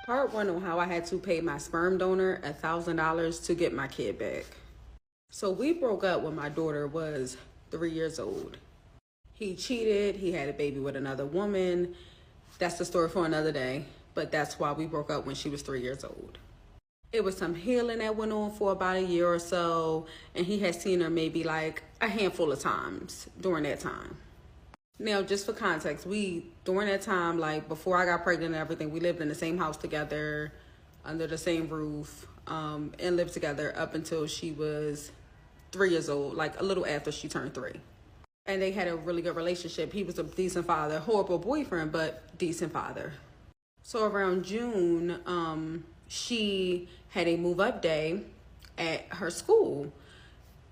Part one on how I had to pay my sperm donor $1,000 to get my kid back. So we broke up when my daughter was 3 years old. He cheated, he had a baby with another woman. That's the story for another day, but that's why we broke up when she was 3 years old. It was some healing that went on for about a year or so, and he had seen her maybe like a handful of times during that time. Now, just for context, during that time, like before I got pregnant and everything, we lived in the same house together, under the same roof, and lived together up until she was 3 years old, like a little after she turned 3. And they had a really good relationship. He was a decent father, horrible boyfriend, but decent father. So around June, she had a move up day at her school.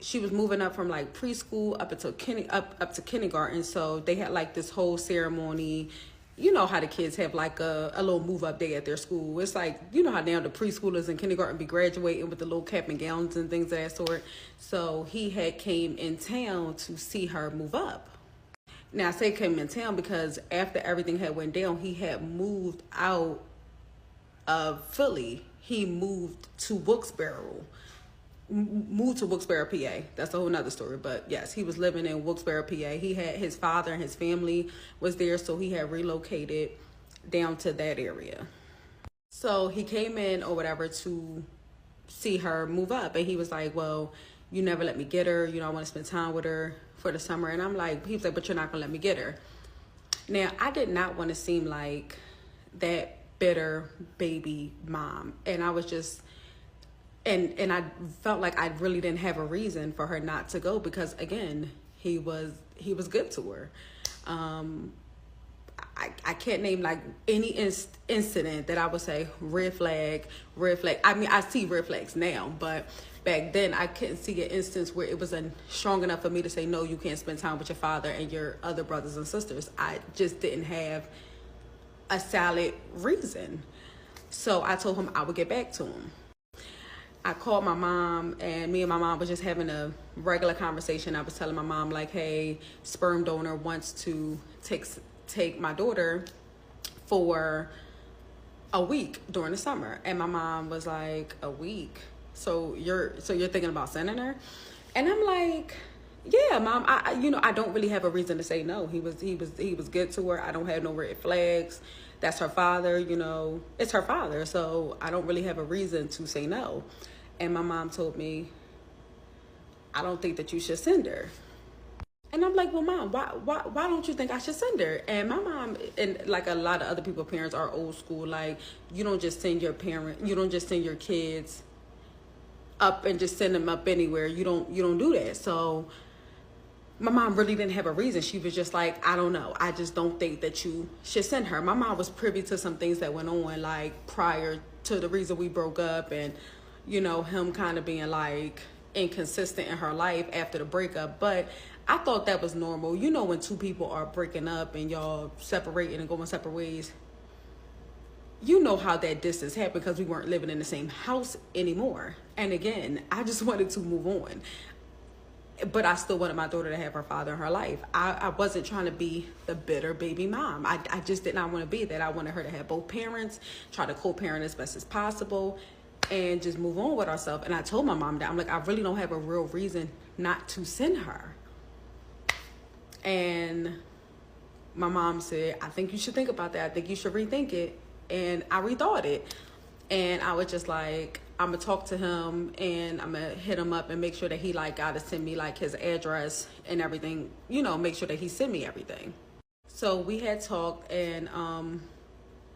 She was moving up from like preschool up to kindergarten. So they had like this whole ceremony. You know how the kids have like a little move up day at their school. It's like, you know how now the preschoolers in kindergarten be graduating with the little cap and gowns and things of that sort. So he had came in town to see her move up. Now I say came in town because after everything had went down, he had moved out of Philly. He moved to Wilkes-Barre, PA. That's a whole nother story. But yes, he was living in Wilkes-Barre, PA. He had his father and his family was there, so he had relocated down to that area. So he came in or whatever to see her move up, and he was like, well, you never let me get her. You know, I want to spend time with her for the summer. And I'm like, he was like, but you're not going to let me get her. Now, I did not want to seem like that bitter baby mom. And I was just, and I felt like I really didn't have a reason for her not to go because, again, he was good to her. I can't name like any incident that I would say red flag. I mean, I see red flags now, but back then I couldn't see an instance where it was strong enough for me to say, no, you can't spend time with your father and your other brothers and sisters. I just didn't have a solid reason. So I told him I would get back to him. I called my mom, and me and my mom was just having a regular conversation. I was telling my mom, like, hey, sperm donor wants to take my daughter for a week during the summer. And my mom was like, a week? So you're thinking about sending her? And I'm like, yeah, mom, I don't really have a reason to say no. He was good to her. I don't have no red flags. That's her father, it's her father. So I don't really have a reason to say no. And my mom told me, I don't think that you should send her. And I'm like, well, mom, why don't you think I should send her? And my mom, and like a lot of other people's parents, are old school. Like, you don't just send your kids up and just send them up anywhere. You don't do that. So my mom really didn't have a reason. She was just like, I don't know. I just don't think that you should send her. My mom was privy to some things that went on like prior to the reason we broke up, and him kind of being like inconsistent in her life after the breakup. But I thought that was normal. When two people are breaking up and y'all separating and going separate ways, how that distance happened because we weren't living in the same house anymore. And again, I just wanted to move on. But I still wanted my daughter to have her father in her life. I wasn't trying to be the bitter baby mom. I just did not want to be that. I wanted her to have both parents, try to co-parent as best as possible, and just move on with ourselves. And I told my mom that. I'm like, I really don't have a real reason not to send her. And my mom said, I think you should think about that. I think you should rethink it. And I rethought it. And I was just like, I'm going to talk to him and I'm going to hit him up and make sure that he got to send me his address and everything, make sure that he send me everything. So we had talked, and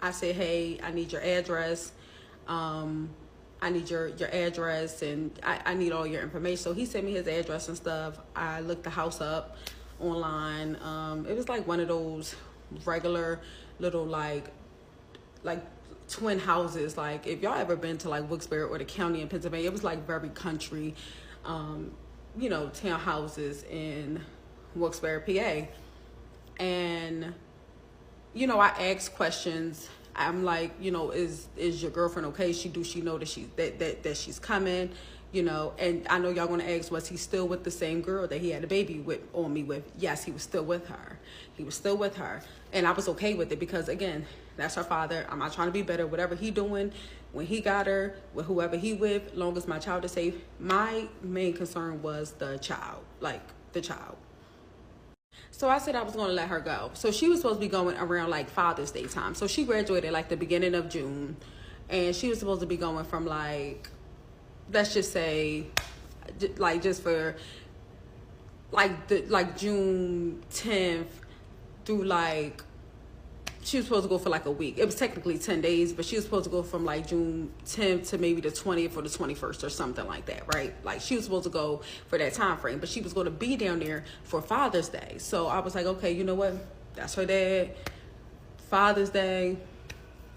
I said, hey, I need your address. I need your address, and I need all your information. So he sent me his address and stuff. I looked the house up online. It was like one of those regular little like twin houses. Like, if y'all ever been to like Wilkes-Barre or the county in Pennsylvania, it was like very country, townhouses in Wilkes-Barre, PA. And I asked questions. I'm like, is your girlfriend okay? Does she know that she's coming? you know. And I know y'all gonna ask, was he still with the same girl that he had a baby with on me with? Yes, he was still with her. He was still with her. And I was okay with it because, again, that's her father. I'm not trying to be better. Whatever he doing, when he got her, with whoever he with, long as my child is safe. My main concern was the child, like the child. So I said I was going to let her go. So she was supposed to be going around like Father's Day time. So she graduated like the beginning of June. And she was supposed to be going from like, let's just say, like just for like June 10th through like, she was supposed to go for like a week. It was technically 10 days, but she was supposed to go from like June 10th to maybe the 20th or the 21st or something like that, right? Like she was supposed to go for that time frame, but she was going to be down there for Father's Day. So I was like, okay, you know what? That's her dad. Father's Day,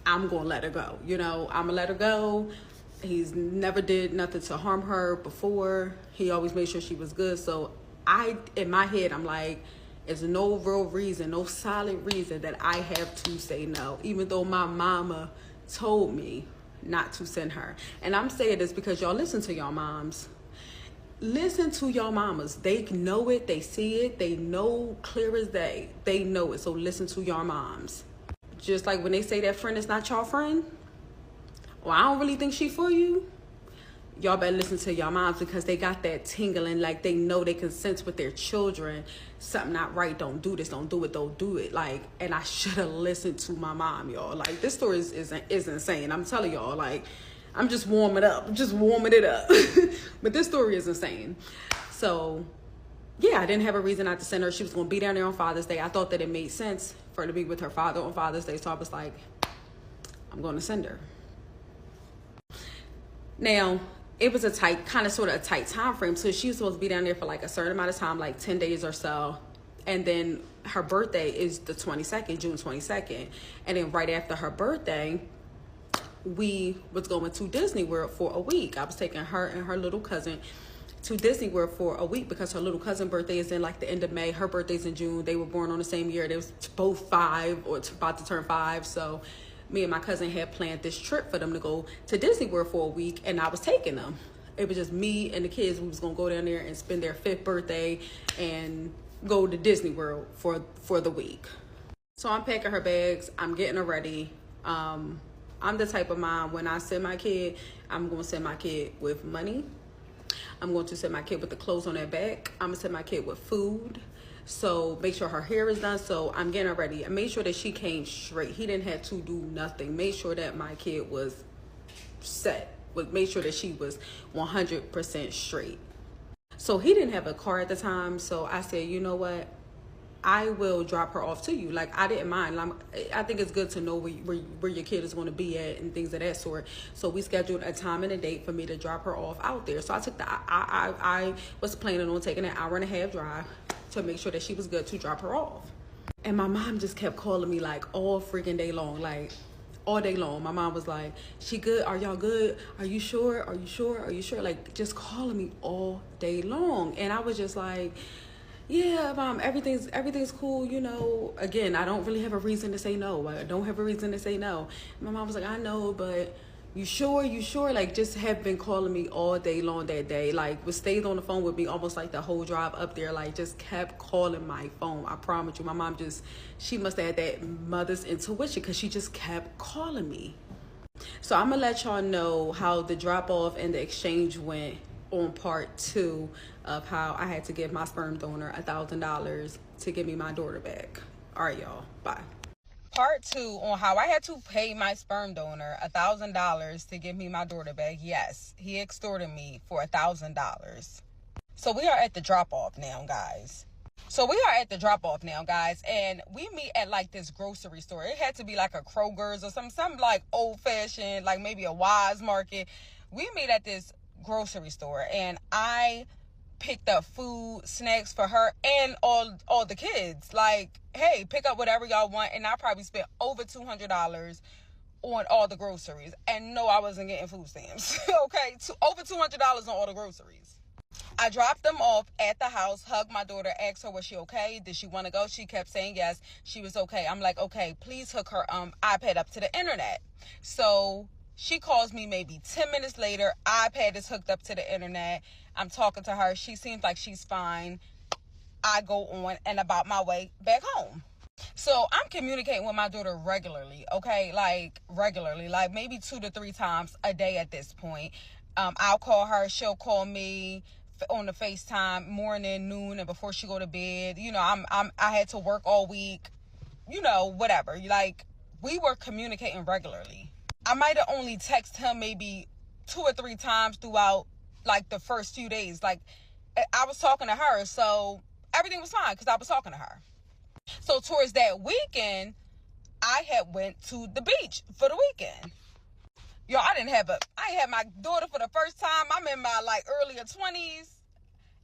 I'm going to let her go. You know, I'm going to let her go. He's never did nothing to harm her before. He always made sure she was good. So in my head, I'm like, there's no real reason, no solid reason that I have to say no, even though my mama told me not to send her. And I'm saying this because y'all listen to y'all moms. Listen to y'all mamas. They know it, they see it, they know clear as day. They know it, so listen to y'all moms. Just like when they say that friend is not your friend, well, I don't really think she for you. Y'all better listen to y'all moms because they got that tingling, like they know they can sense with their children something not right. Don't do this, don't do it, don't do it. Like, and I should have listened to my mom, y'all. Like, this story is insane. I'm telling y'all, like, I'm just warming up, just warming it up. But this story is insane. So yeah, I didn't have a reason not to send her. She was going to be down there on Father's Day. I thought that it made sense for her to be with her father on Father's Day. So I was like, I'm going to send her. Now, it was a tight, kind of sort of a tight time frame. So she was supposed to be down there for like a certain amount of time, like 10 days or so. And then her birthday is the 22nd, June 22nd. And then right after her birthday, we was going to Disney World for a week. I was taking her and her little cousin to Disney World for a week because her little cousin birthday is in like the end of May. Her birthday's in June. They were born on the same year. They was both 5 or about to turn 5. So me and my cousin had planned this trip for them to go to Disney World for a week, and I was taking them. It was just me and the kids. We was gonna go down there and spend their 5th birthday and go to Disney World for the week. So I'm packing her bags. I'm getting her ready. I'm the type of mom, when I send my kid, I'm gonna send my kid with money. I'm going to send my kid with the clothes on their back. I'm gonna send my kid with food. So make sure her hair is done. So I'm getting her ready. I made sure that she came straight. He didn't have to do nothing. Made sure that my kid was set. Made sure that she was 100% straight. So he didn't have a car at the time. So I said, you know what? I will drop her off to you. Like, I didn't mind. I think it's good to know where your kid is going to be at and things of that sort. So we scheduled a time and a date for me to drop her off out there. So I took I was planning on taking an hour and a half drive to make sure that she was good to drop her off. And my mom just kept calling me like all freaking day long, like all day long. My mom was like, she good? Are y'all good? Are you sure? Are you sure? Are you sure? Like, just calling me all day long. And I was just like, yeah, Mom, everything's cool, you know. Again, I don't really have a reason to say no. I don't have a reason to say no. My mom was like, I know, but you sure? You sure? Like, just have been calling me all day long that day. Like, was stayed on the phone with me almost like the whole drive up there. Like, just kept calling my phone. I promise you, my mom she must have had that mother's intuition because she just kept calling me. So I'm going to let y'all know how the drop-off and the exchange went on part 2 of how I had to give my sperm donor $1,000 to give me my daughter back. All right, y'all. Bye. Part 2 on how I had to pay my sperm donor $1,000 to give me my daughter back. Yes, he extorted me for $1,000. So we are at the drop-off now, guys. And we meet at like this grocery store. It had to be like a Kroger's or something like old-fashioned, like maybe a Wise Market. We meet at this grocery store, and I picked up food, snacks for her and all the kids. Like, hey, pick up whatever y'all want. And I probably spent over $200 on all the groceries. And no, I wasn't getting food stamps. Okay, over $200 on all the groceries. I dropped them off at the house, hugged my daughter, asked her, was she okay? Did she want to go? She kept saying yes, she was okay. I'm like, okay, please hook her iPad up to the internet. So She calls me maybe 10 minutes later. iPad is hooked up to the internet. I'm talking to her. She seems like she's fine. I go on and about my way back home. So I'm communicating with my daughter regularly, okay? Like regularly, like maybe 2 to 3 times a day at this point. I'll call her. She'll call me on the FaceTime morning, noon, and before she go to bed. You know, I had to work all week, you know, whatever. Like, we were communicating regularly. I might have only texted him maybe 2 or 3 times throughout, like, the first few days. Like, I was talking to her, so everything was fine because I was talking to her. So towards that weekend, I had went to the beach for the weekend. Yo, I had my daughter for the first time. I'm in my like earlier 20s.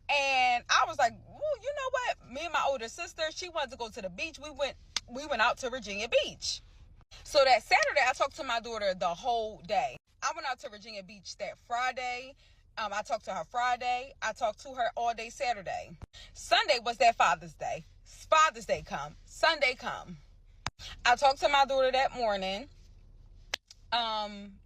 And I was like, well, you know what? Me and my older sister, she wanted to go to the beach. We went out to Virginia Beach. So that Saturday, I talked to my daughter the whole day. I went out to Virginia Beach that Friday. I talked to her Friday. I talked to her all day Saturday. Sunday was that Father's Day. Father's Day come. Sunday come. I talked to my daughter that morning.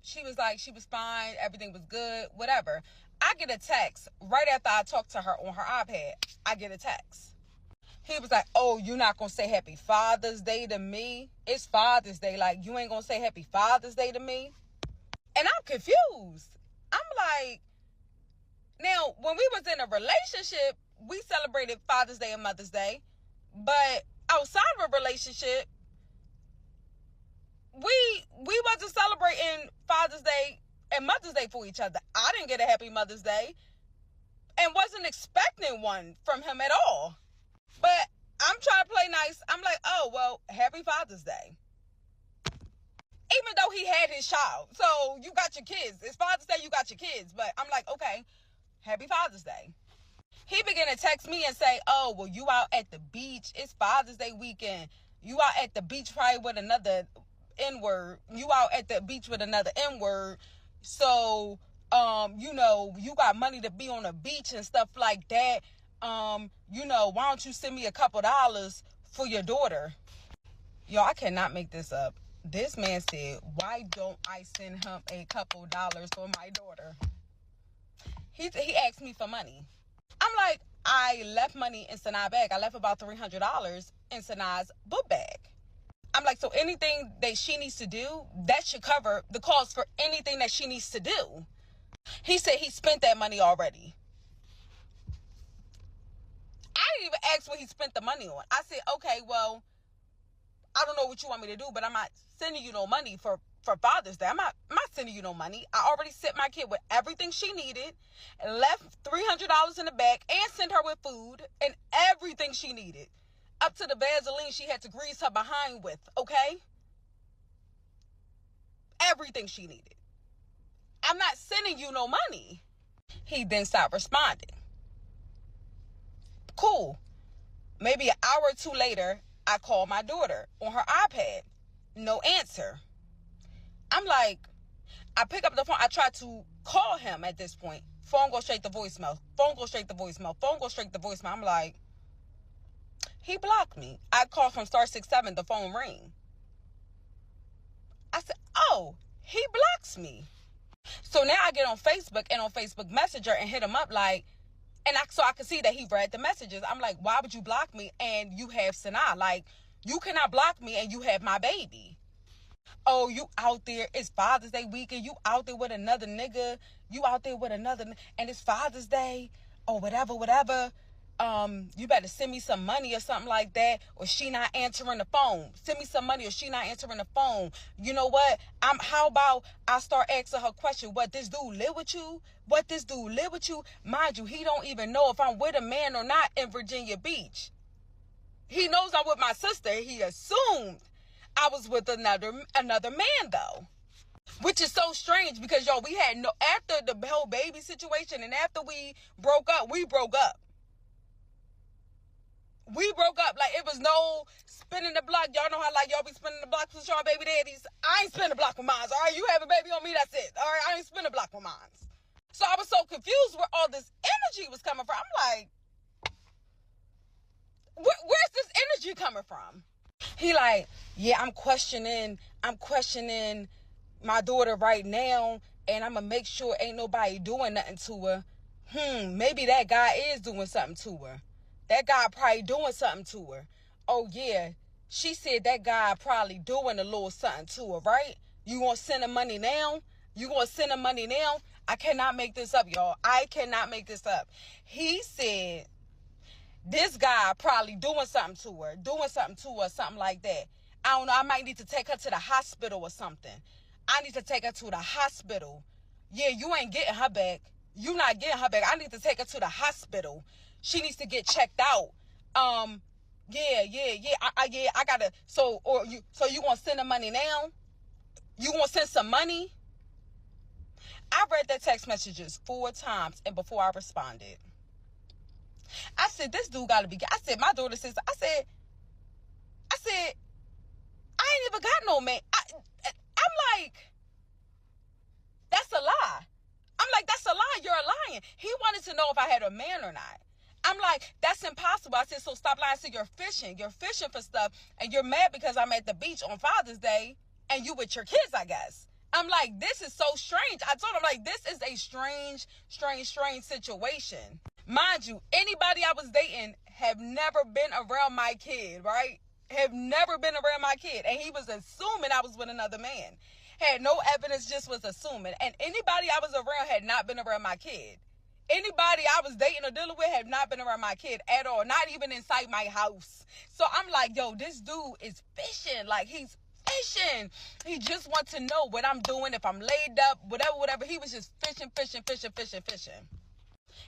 She was like, she was fine. Everything was good. Whatever. I get a text right after I talked to her on her iPad. I get a text. He was like, oh, you're not going to say Happy Father's Day to me? It's Father's Day. Like, you ain't going to say Happy Father's Day to me? And I'm confused. I'm like, now, when we was in a relationship, we celebrated Father's Day and Mother's Day. But outside of a relationship, we wasn't celebrating Father's Day and Mother's Day for each other. I didn't get a Happy Mother's Day and wasn't expecting one from him at all. But I'm trying to play nice. I'm like, oh, well, Happy Father's Day. Even though he had his child. So you got your kids. It's Father's Day, you got your kids. But I'm like, okay, Happy Father's Day. He began to text me and say, oh, well, you out at the beach. It's Father's Day weekend. You out at the beach probably with another N-word. You out at the beach with another N-word. So, you know, you got money to be on the beach and stuff like that. You know, why don't you send me a couple dollars for your daughter? Yo, I cannot make this up. This man said, why don't I send him a couple dollars for my daughter? He asked me for money. I'm like, I left money in Sanai's bag. I left about $300 in Sanai's book bag. I'm like, so anything that she needs to do, that should cover the cost for anything that she needs to do. He said he spent that money already. I didn't even ask what he spent the money on. I said, okay, well, I don't know what you want me to do, but I'm not sending you no money for Father's Day. I'm not sending you no money. I already sent my kid with everything she needed, and left $300 in the bag, and sent her with food and everything she needed. Up to the Vaseline she had to grease her behind with, okay? Everything she needed. I'm not sending you no money. He then stopped responding. Cool. Maybe an hour or two later, I call my daughter on her iPad. No answer. I'm like, I pick up the phone. I try to call him at this point. Phone goes straight to voicemail. Phone goes straight to voicemail. Phone goes straight to voicemail. I'm like, he blocked me. I call from *67. The phone ring. I said, oh, he blocks me. So now I get on Facebook and on Facebook Messenger and hit him up like, so I could see that he read the messages. I'm like, why would you block me and you have Sanaa? Like, you cannot block me and you have my baby. Oh, you out there, it's Father's Day weekend, you out there with another nigga, you out there with another, and it's Father's Day, or whatever, you better send me some money or something like that, or she not answering the phone. Send me some money or she not answering the phone. You know what? How about I start asking her question, what, this dude live with you? What, this dude live with you? Mind you, he don't even know if I'm with a man or not in Virginia Beach. He knows I'm with my sister. He assumed I was with another man though. Which is so strange because, yo, we had after the whole baby situation and after we broke up. We broke up. Like, it was no spinning the block. Y'all know how, like, y'all be spinning the block with y'all baby daddies. I ain't spinning the block with mine. All right, you have a baby on me, that's it. All right, I ain't spinning the block with mine. So I was so confused where all this energy was coming from. I'm like, where's this energy coming from? He like, yeah, I'm questioning my daughter right now, and I'm going to make sure ain't nobody doing nothing to her. Maybe that guy is doing something to her. That guy probably doing something to her. Oh, yeah. She said that guy probably doing a little something to her, right? You gonna send him money now? You gonna send him money now? I cannot make this up, y'all. I cannot make this up. He said this guy probably doing something to her, something like that. I don't know. I might need to take her to the hospital or something. I need to take her to the hospital. Yeah, you ain't getting her back. You not getting her back. I need to take her to the hospital. She needs to get checked out. I gotta. So you gonna send the money now? You gonna send some money? I read the text messages 4 times, and before I responded, I said, this dude gotta be. I said, my daughter says. I said, I ain't even got no man. I'm like, that's a lie. I'm like, that's a lie. You're lying. He wanted to know if I had a man or not. I'm like, that's impossible. I said, so stop lying. I said, you're fishing. You're fishing for stuff, and you're mad because I'm at the beach on Father's Day, and you with your kids, I guess. I'm like, this is so strange. I told him, like, this is a strange situation. Mind you, anybody I was dating have never been around my kid, right? Have never been around my kid. And he was assuming I was with another man. Had no evidence, just was assuming. And anybody I was around had not been around my kid. Anybody I was dating or dealing with had not been around my kid at all. Not even inside my house. So I'm like, yo, this dude is fishing. Like, he's fishing. He just wants to know what I'm doing, if I'm laid up, whatever. He was just fishing.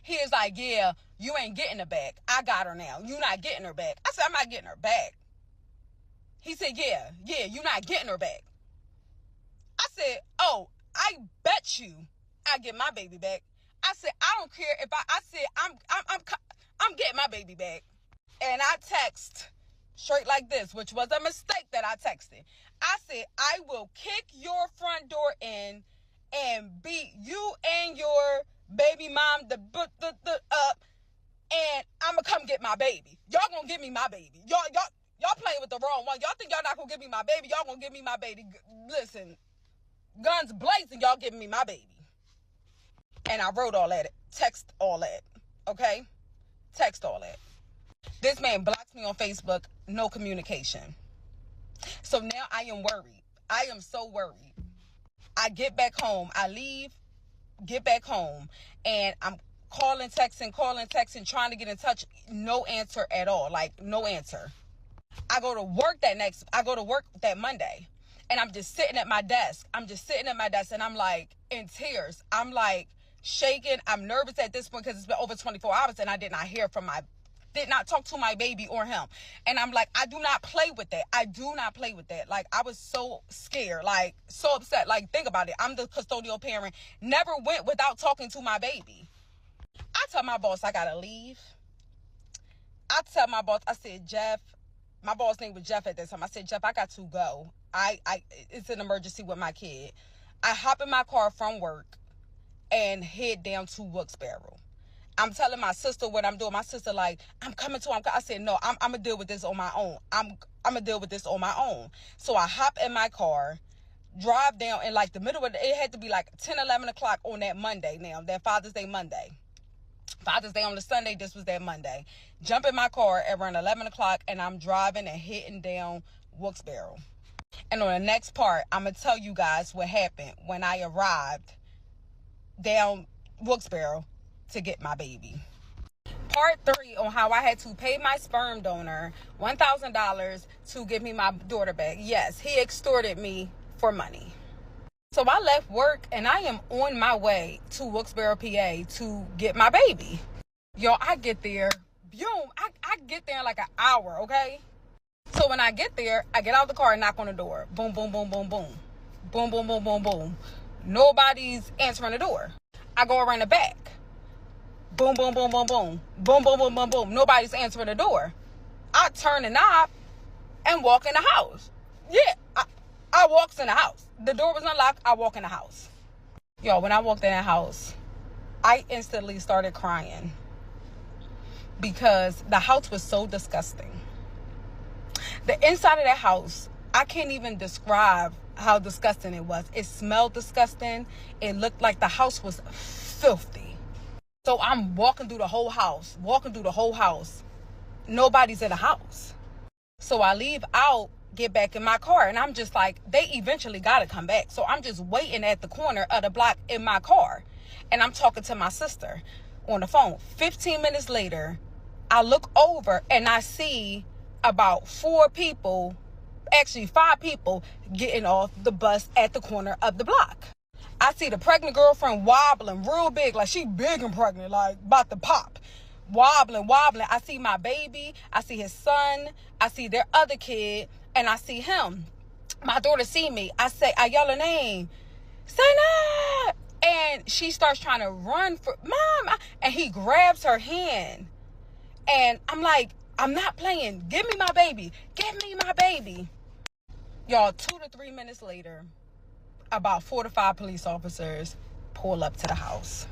He is like, yeah, you ain't getting her back. I got her now. You not getting her back. I said, I'm not getting her back. He said, yeah, you not getting her back. I said, oh, I bet you I get my baby back. I said, I don't care if I said, I'm getting my baby back. And I text straight like this, which was a mistake that I texted. I said, I will kick your front door in and beat you and your baby mom up, and I'm gonna come get my baby. Y'all gonna give me my baby. Y'all playing with the wrong one. Y'all think y'all not gonna give me my baby. Y'all gonna give me my baby. Listen, guns blazing, y'all giving me my baby. And I wrote all that, text all that, okay? Text all that. This man blocks me on Facebook, no communication. So now I am worried. I am so worried. I get back home. I leave, get back home, and I'm calling, texting, trying to get in touch. No answer at all. Like, no answer. I go to work that Monday, and I'm just sitting at my desk. And I'm like in tears. I'm like shaking. I'm nervous at this point because it's been over 24 hours and I did not talk to my baby or him. And I'm like, I do not play with that. Like, I was so scared, like so upset. Like, think about it. I'm the custodial parent. Never went without talking to my baby. I tell my boss I gotta leave. I tell my boss, I said, Jeff, my boss name was Jeff at that time. I said, Jeff, I got to go. It's an emergency with my kid. I hop in my car from work and head down to Wilkes-Barre. I'm telling my sister what I'm doing. My sister like, I'm coming to him. I said, no, I'm going to deal with this on my own. I'm going to deal with this on my own. So I hop in my car, drive down in like the middle of it had to be like 10, 11 o'clock on that Monday now, that Father's Day Monday. Father's Day on the Sunday, this was that Monday. Jump in my car at around 11 o'clock and I'm driving and hitting down Wilkes-Barre. And on the next part, I'm going to tell you guys what happened when I arrived down Wilkes-Barre to get my baby. Part 3 on how I had to pay my sperm donor $1,000 to give me my daughter back. Yes, he extorted me for money. So I left work and I am on my way to Wilkes-Barre, PA to get my baby. Yo, I get there, boom, I get there in like an hour, okay? So when I get there, I get out the car and knock on the door. Boom, boom, boom, boom, boom. Boom, boom, boom, boom, boom. Nobody's answering the door. I go around the back. Boom, boom, boom, boom, boom. Boom, boom, boom, boom, boom. Nobody's answering the door. I turn the knob and walk in the house. Yeah, I walks in the house. The door was unlocked. I walk in the house. Yo, when I walked in the house, I instantly started crying because the house was so disgusting. The inside of that house, I can't even describe how disgusting it was. It smelled disgusting. It looked like the house was filthy. So I'm walking through the whole house. Nobody's in the house. So I leave out, get back in my car, and I'm just like, they eventually got to come back. So I'm just waiting at the corner of the block in my car. And I'm talking to my sister on the phone. 15 minutes later, I look over and I see about 5 people getting off the bus at the corner of the block. I see the pregnant girlfriend wobbling real big, like she big and pregnant, like about to pop. Wobbling. I see my baby. I see his son. I see their other kid. And I see him. My daughter see me. I yell her name. Sana! And she starts trying to run for Mom. And he grabs her hand. And I'm like, I'm not playing. Give me my baby. Y'all, 2 to 3 minutes later, about 4 to 5 police officers pull up to the house.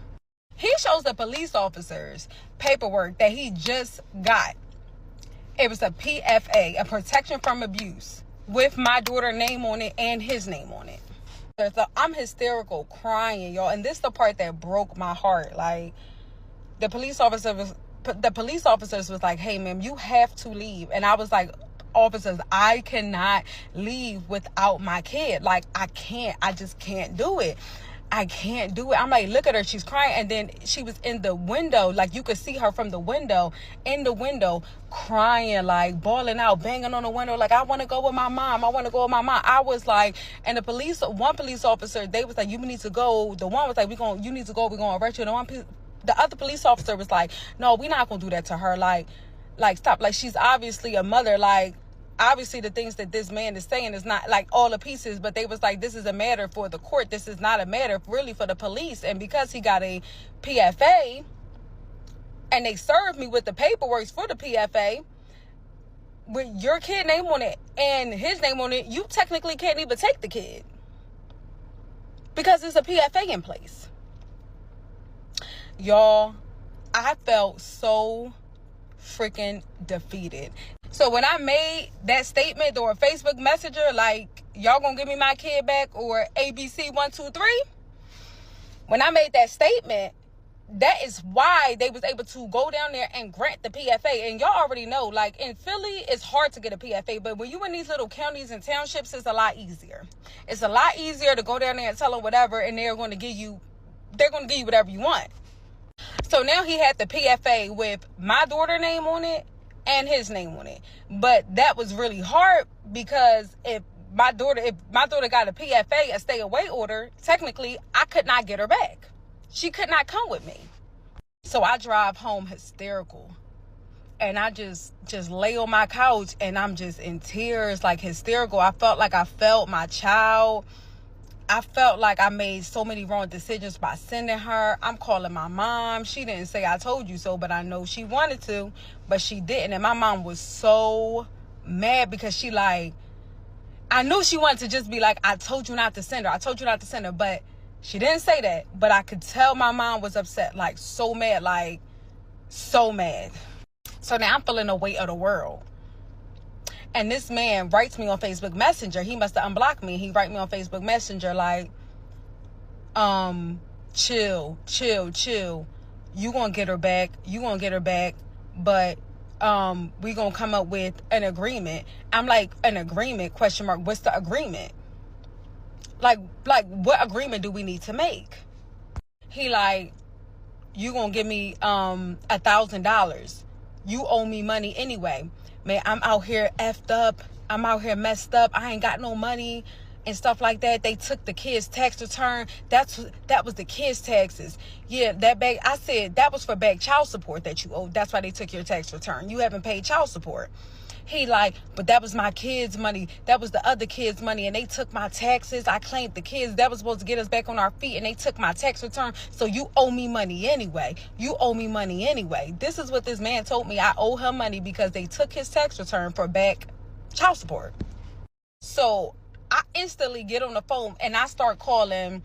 He shows the police officers paperwork that he just got. It was a PFA, a protection from abuse, with my daughter's name on it and his name on it. So I'm hysterical, crying, y'all. And this is the part that broke my heart. Like, the police officers was like, hey, ma'am, you have to leave. And I was like, officers, I cannot leave without my kid. Like, I just can't do it. I'm like, look at her, she's crying. And then she was in the window, like you could see her from the window, crying, like bawling out, banging on the window, like, I want to go with my mom. I was like, and one police officer, they was like, you need to go. The one was like, you need to go, we're going to arrest you. The other police officer was like, no, we're not going to do that to her. Like, stop. Like, she's obviously a mother. Like, obviously the things that this man is saying is not like all the pieces, but they was like, this is a matter for the court. This is not a matter really for the police. And because he got a PFA and they served me with the paperwork for the PFA with your kid name on it and his name on it, you technically can't even take the kid because there's a PFA in place. Y'all, I felt so freaking defeated. So when I made that statement or a Facebook messenger, like, y'all gonna give me my kid back or ABC 1, 2, 3, when I made that statement, that is why they was able to go down there and grant the PFA. And y'all already know, like, in Philly, it's hard to get a PFA, but when you in these little counties and townships, it's a lot easier. It's a lot easier to go down there and tell them whatever, and they're going to give you whatever you want. So now he had the PFA with my daughter's name on it and his name on it. But that was really hard because if my daughter got a PFA, a stay away order, technically I could not get her back. She could not come with me. So I drive home hysterical. And I just lay on my couch and I'm just in tears, like hysterical. I felt like I failed my child. I felt like I made so many wrong decisions by sending her. I'm calling my mom. She didn't say I told you so, but I know she wanted to, but she didn't. And my mom was so mad because she like, I knew she wanted to just be like, I told you not to send her. But she didn't say that. But I could tell my mom was upset, like so mad, like so mad. So now I'm feeling the weight of the world. And this man writes me on Facebook Messenger. He must have unblocked me. He write me on Facebook Messenger like, chill. You gonna get her back. But we gonna come up with an agreement. I'm like, an agreement? ? What's the agreement? Like what agreement do we need to make? He like, you gonna give me $1,000. You owe me money anyway. Man, I'm out here effed up. I'm out here messed up. I ain't got no money and stuff like that. They took the kids' tax return. That was the kids' taxes. Yeah, I said that was for back child support that you owed. That's why they took your tax return. You haven't paid child support. He like, but that was my kids' money. That was the other kids' money. And they took my taxes. I claimed the kids. That was supposed to get us back on our feet. And they took my tax return. So you owe me money anyway. This is what this man told me. I owe him money because they took his tax return for back child support. So I instantly get on the phone and I start calling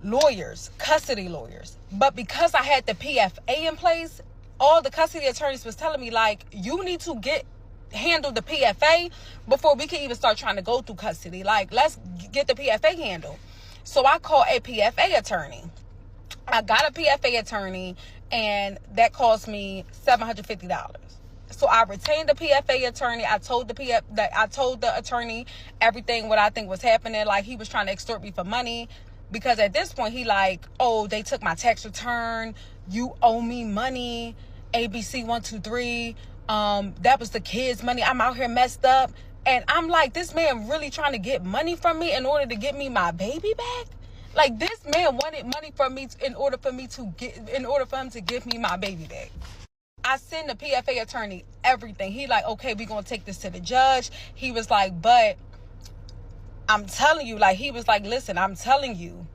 lawyers, custody lawyers. But because I had the PFA in place, all the custody attorneys was telling me like, you need to get handle the PFA before we can even start trying to go through custody. Like, let's get the PFA handled. So I called a PFA attorney. I got a PFA attorney, and that cost me $750. So I retained the PFA attorney. I told the attorney everything what I think was happening. Like, he was trying to extort me for money, because at this point he like, oh, they took my tax return. You owe me money. ABC 123. That was the kids' money. I'm out here messed up. And I'm like, this man really trying to get money from me in order to get me my baby back? Like, this man wanted money from me in order for him to give me my baby back. I send the PFA attorney everything. He like, okay, we're going to take this to the judge. He was like, but I'm telling you, like, he was like, listen, I'm telling you,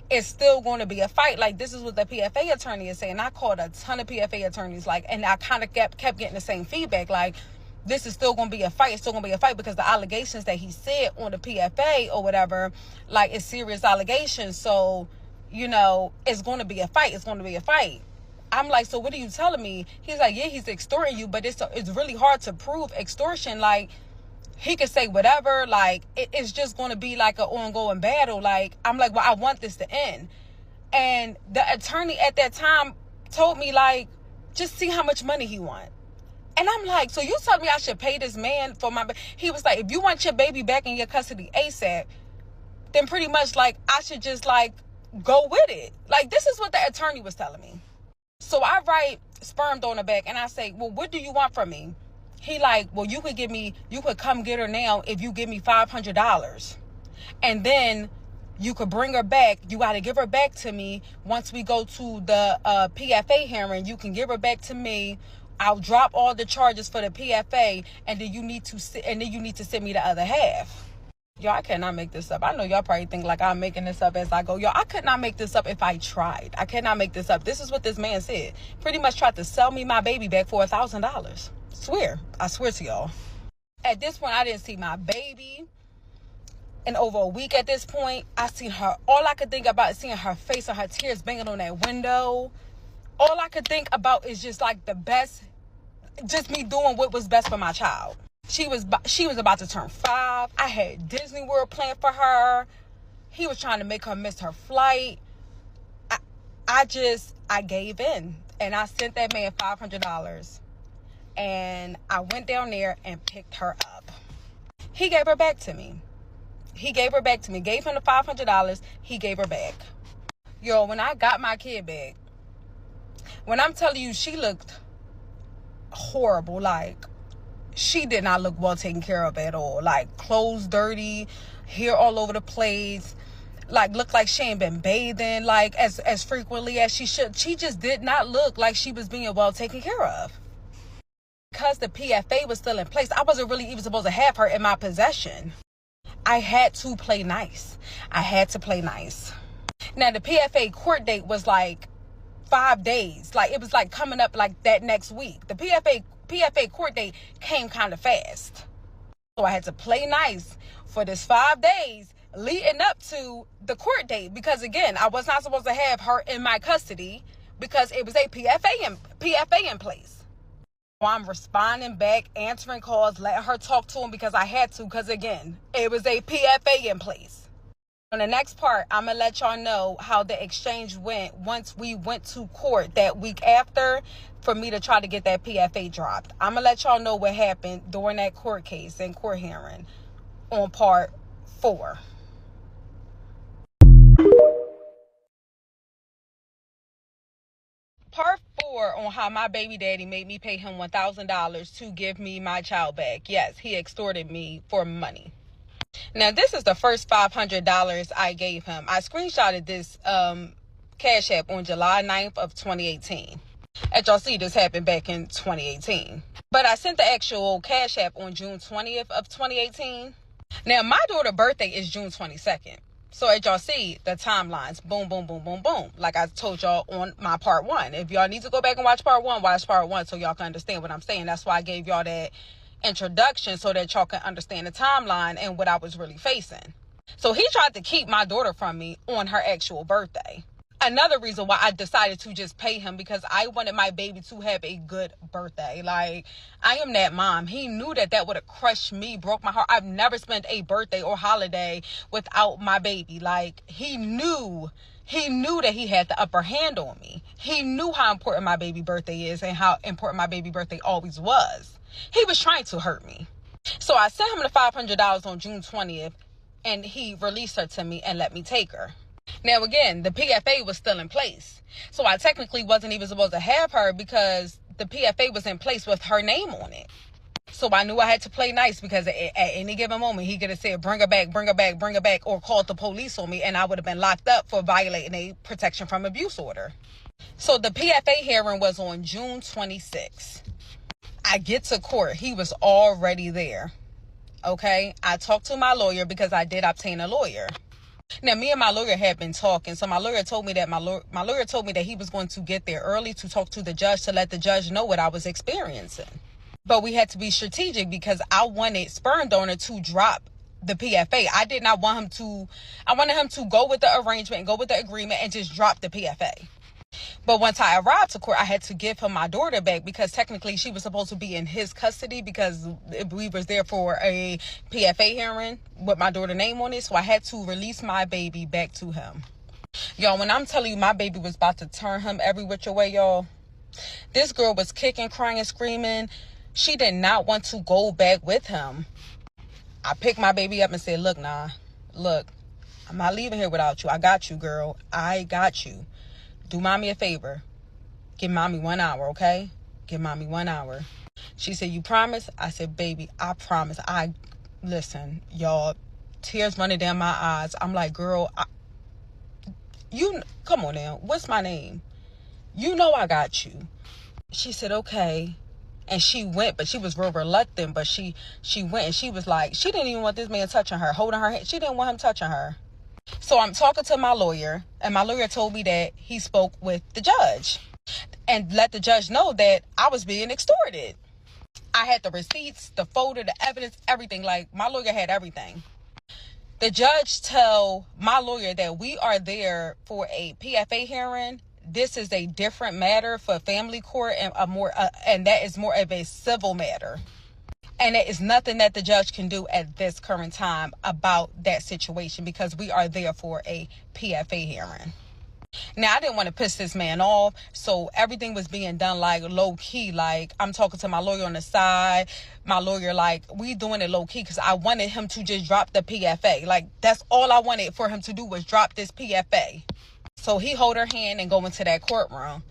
it's still going to be a fight. Like, this is what the PFA attorney is saying. I called a ton of PFA attorneys, like, and I kind of kept getting the same feedback. Like, this is still going to be a fight. It's still going to be a fight, because the allegations that he said on the PFA or whatever, like, it's serious allegations. So, you know, it's going to be a fight. It's going to be a fight. I'm like, so what are you telling me? He's like, yeah, he's extorting you, but it's really hard to prove extortion. Like, he could say whatever. Like, it's just going to be like an ongoing battle. Like, I'm like, well, I want this to end. And the attorney at that time told me, like, just see how much money he want. And I'm like, so you tell me I should pay this man for my... He was like, if you want your baby back in your custody ASAP, then pretty much, like, I should just, like, go with it. Like, this is what the attorney was telling me. So I write Sperm on the back, and I say, well, what do you want from me? He like, well, you could come get her now if you give me $500. And then you could bring her back. You got to give her back to me. Once we go to the PFA hearing, you can give her back to me. I'll drop all the charges for the PFA, and then you need to send me the other half. Y'all, I cannot make this up. I know y'all probably think like I'm making this up as I go. Y'all, I could not make this up if I tried. I cannot make this up. This is what this man said. Pretty much tried to sell me my baby back for $1,000. I swear to y'all. At this point, I didn't see my baby in over a week. At this point, I seen her. All I could think about is seeing her face and her tears banging on that window. All I could think about is just like the best, just me doing what was best for my child. She was about to turn 5. I had Disney World planned for her. He was trying to make her miss her flight. I gave in, and I sent that man $500. And I went down there and picked her up. He gave her back to me. Gave him the $500. He gave her back. Yo, when I got my kid back, when I'm telling you, she looked horrible. Like, she did not look well taken care of at all. Like, clothes dirty, hair all over the place. Like, looked like she ain't been bathing like as frequently as she should. She just did not look like she was being well taken care of. Because the PFA was still in place, I wasn't really even supposed to have her in my possession. I had to play nice. Now, the PFA court date was like 5 days. Like, it was like coming up like that next week. The PFA court date came kind of fast. So I had to play nice for this 5 days leading up to the court date. Because again, I was not supposed to have her in my custody because it was a PFA in place. I'm responding back, answering calls, letting her talk to him because I had to, because again, it was a PFA in place. On the next part, I'm going to let y'all know how the exchange went once we went to court that week after for me to try to get that PFA dropped. I'm going to let y'all know what happened during that court case and court hearing on part 4. Part 4 on how my baby daddy made me pay him $1,000 to give me my child back. Yes, he extorted me for money. Now, this is the first $500 I gave him. I screenshotted this Cash App on July 9th of 2018. As y'all see, this happened back in 2018. But I sent the actual Cash App on June 20th of 2018. Now, my daughter's birthday is June 22nd. So as y'all see, the timelines, boom, boom, boom, boom, boom. Like I told y'all on my part 1. If y'all need to go back and watch part 1 so y'all can understand what I'm saying. That's why I gave y'all that introduction so that y'all can understand the timeline and what I was really facing. So he tried to keep my daughter from me on her actual birthday. another reason why I decided to just pay him, because I wanted my baby to have a good birthday. Like, I am that mom. He knew that that would have crushed me, broke my heart. I've never spent a birthday or holiday without my baby. Like, he knew that he had the upper hand on me. He knew how important my baby birthday is and how important my baby birthday always was. He was trying to hurt me. So I sent him the $500 on June 20th, and he released her to me and let me take her. Now, again, the PFA was still in place. So I technically wasn't even supposed to have her because the PFA was in place with her name on it. So I knew I had to play nice, because at any given moment, he could have said, bring her back, bring her back, bring her back, or called the police on me, and I would have been locked up for violating a protection from abuse order. So the PFA hearing was on June 26th. I get to court. He was already there. Okay? I talked to my lawyer because I did obtain a lawyer. Now, me and my lawyer had been talking. So my lawyer told me that my lawyer told me that he was going to get there early to talk to the judge, to let the judge know what I was experiencing. But we had to be strategic because I wanted Sperm Donor to drop the PFA. I did not want him to, I wanted him to go with the arrangement and go with the agreement and just drop the PFA. But once I arrived to court, I had to give him my daughter back, because technically she was supposed to be in his custody, because we was there for a PFA hearing with my daughter's name on it. So I had to release my baby back to him. Y'all, when I'm telling you my baby was about to turn him every which way, y'all, this girl was kicking, crying, screaming. She did not want to go back with him. I picked my baby up and said, look, I'm not leaving here without you. I got you, girl. I got you. Do mommy a favor. Give mommy 1 hour, okay? Give mommy 1 hour. She said, you promise? I said, baby, I promise. Listen, y'all, tears running down my eyes. I'm like, girl, come on now. What's my name? You know I got you. She said, okay. And she went, but she was real reluctant. But she went, and she was like, she didn't even want this man touching her, holding her hand. She didn't want him touching her. So I'm talking to my lawyer, and my lawyer told me that he spoke with the judge and let the judge know that I was being extorted. I had the receipts, the folder, the evidence, everything. Like, my lawyer had everything. The judge told my lawyer that we are there for a PFA hearing. This is a different matter for family court, and and that is more of a civil matter. And there is nothing that the judge can do at this current time about that situation, because we are there for a PFA hearing. Now, I didn't want to piss this man off, so everything was being done like low key. Like, I'm talking to my lawyer on the side. My lawyer, like, we doing it low key because I wanted him to just drop the PFA. Like, that's all I wanted for him to do, was drop this PFA. So he hold her hand and go into that courtroom.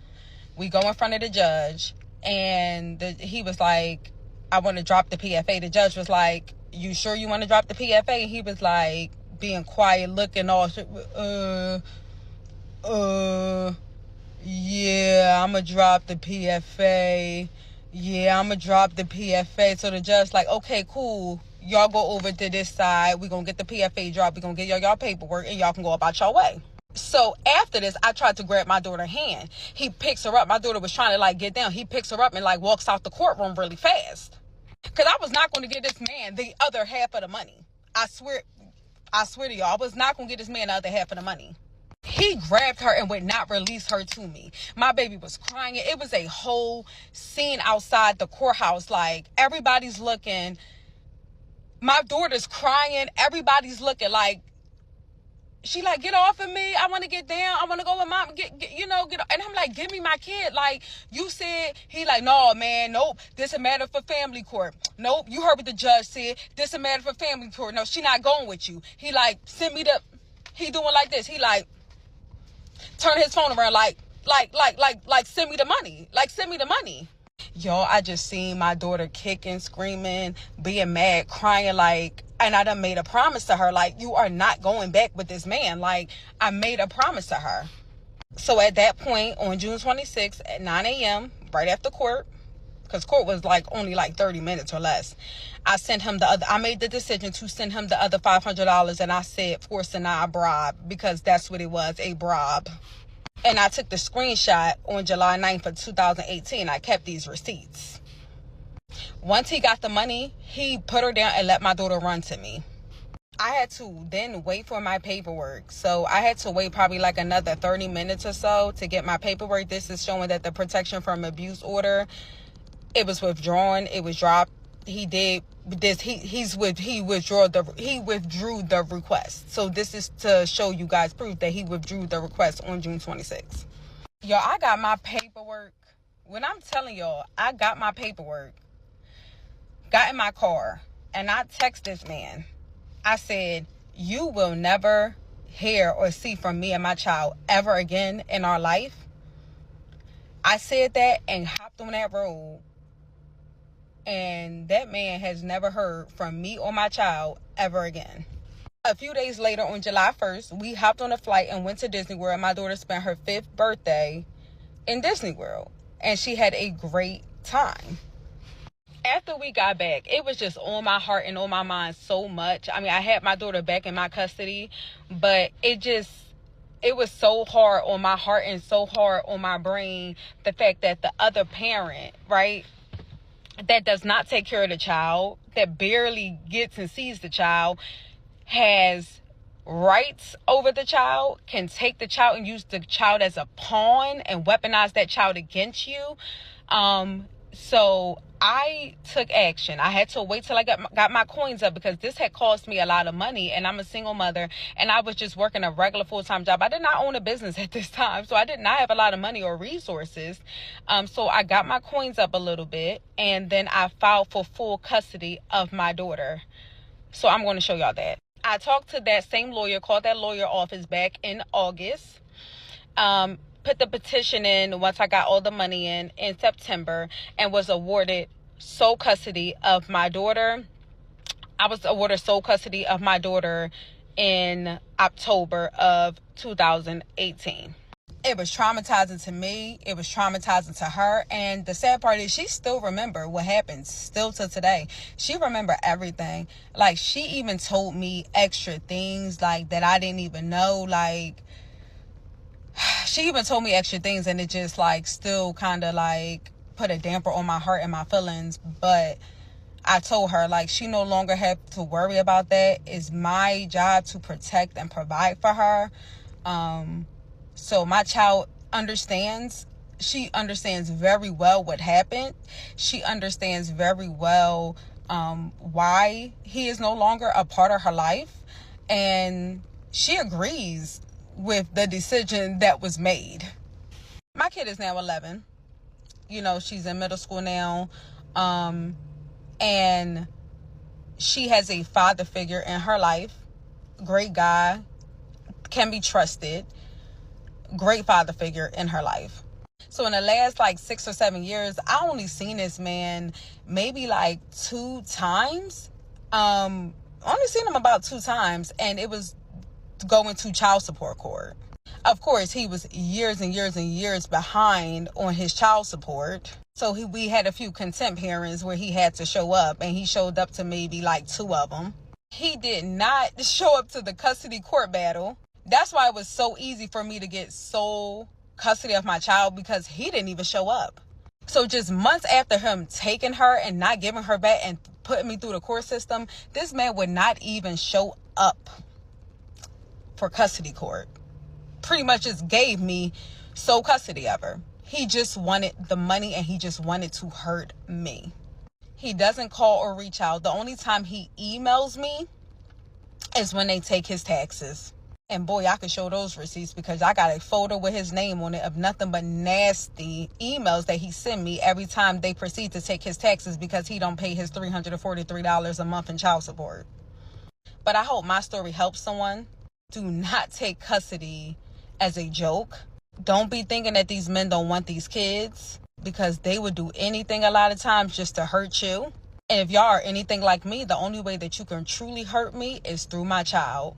We go in front of the judge, and he was like, I want to drop the PFA. The judge was like, you sure you want to drop the PFA? And he was like, being quiet, looking all, yeah, I'm going to drop the PFA. Yeah, I'm going to drop the PFA. So the judge like, okay, cool. Y'all go over to this side. We're going to get the PFA dropped. We're going to get y'all paperwork, and y'all can go about your way. So after this, I tried to grab my daughter's hand. He picks her up. My daughter was trying to like get down. He picks her up and like walks out the courtroom really fast. Because I was not going to give this man the other half of the money. I swear to y'all, I was not going to give this man the other half of the money. He grabbed her and would not release her to me. My baby was crying. It was a whole scene outside the courthouse. Like, everybody's looking. My daughter's crying. Everybody's looking. Like, she like, get off of me. I want to get down. I want to go with mom. Get. And I'm like, give me my kid. Like, you said. He like, no, man. Nope. This a matter for family court. Nope. You heard what the judge said. This a matter for family court. No, she not going with you. He like, send me the. He doing like this. He like, turn his phone around. Like, send me the money. Like, send me the money. Y'all, I just seen my daughter kicking, screaming, being mad, crying, like, and I done made a promise to her, like, you are not going back with this man. Like, I made a promise to her. So at that point, on June 26th at 9 a.m., right after court, because court was like only like 30 minutes or less, I made the decision to send him the other $500, and I said force and not a bribe, because that's what it was, a bribe. And I took the screenshot on July 9th of 2018. I kept these receipts. Once he got the money, he put her down and let my daughter run to me. I had to then wait for my paperwork. So I had to wait probably like another 30 minutes or so to get my paperwork. This is showing that the protection from abuse order, it was withdrawn. It was dropped. He did this. He withdrew the request. So this is to show you guys proof that he withdrew the request on June 26th. Y'all, I got my paperwork. When I'm telling y'all, I got my paperwork, got in my car, and I text this man. I said, you will never hear or see from me and my child ever again in our life. I said that and hopped on that road. And that man has never heard from me or my child ever again. A few days later, on July 1st, we hopped on a flight and went to Disney World. My daughter spent her 5th birthday in Disney World. And she had a great time. After we got back, it was just on my heart and on my mind so much. I mean, I had my daughter back in my custody, but it was so hard on my heart and so hard on my brain, the fact that the other parent, right, that does not take care of the child, that barely gets and sees the child, has rights over the child, can take the child and use the child as a pawn and weaponize that child against you. So I took action. I had to wait till I got my coins up, because this had cost me a lot of money, and I'm a single mother, and I was just working a regular full-time job. I did not own a business at this time, so I did not have a lot of money or resources. So I got my coins up a little bit, and then I filed for full custody of my daughter. So I'm going to show y'all that. I talked to that same lawyer, called that lawyer office back in August. Put the petition in once I got all the money in September, and was awarded sole custody of my daughter. I was awarded sole custody of my daughter in October of 2018. It was traumatizing to me. It was traumatizing to her. And the sad part is she still remember what happened, still to today. She remember everything. Like, she even told me extra things like that I didn't even know. Like, she even told me extra things, and it just like still kind of like put a damper on my heart and my feelings. But I told her, like, she no longer have to worry about that. It's my job to protect and provide for her. So my child understands. She understands very well what happened. She understands very well why he is no longer a part of her life. And she agrees with the decision that was made. My kid is now 11. You know, she's in middle school now. And she has a father figure in her life. Great guy. Can be trusted. Great father figure in her life. So in the last like 6 or 7 years, I only seen this man maybe like 2 times. Only seen him about 2 times. And it was going to child support court. Of course, he was years and years and years behind on his child support. So we had a few contempt hearings where he had to show up, and he showed up to maybe like 2 of them. He did not show up to the custody court battle. That's why it was so easy for me to get sole custody of my child, because he didn't even show up. So just months after him taking her and not giving her back and putting me through the court system, this man would not even show up for custody court. Pretty much just gave me sole custody of her. He just wanted the money, and he just wanted to hurt me. He doesn't call or reach out. The only time he emails me is when they take his taxes. And boy, I could show those receipts, because I got a folder with his name on it of nothing but nasty emails that he send me every time they proceed to take his taxes, because he don't pay his $343 a month in child support. But I hope my story helps someone. Do not take custody as a joke. Don't be thinking that these men don't want these kids, because they would do anything a lot of times just to hurt you. And if y'all are anything like me, the only way that you can truly hurt me is through my child,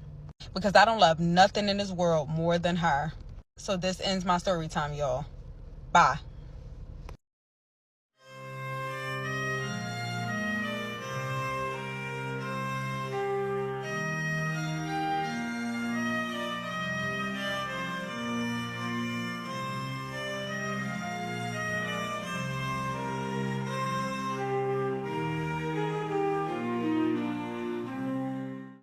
because I don't love nothing in this world more than her. So this ends my story time, y'all. Bye.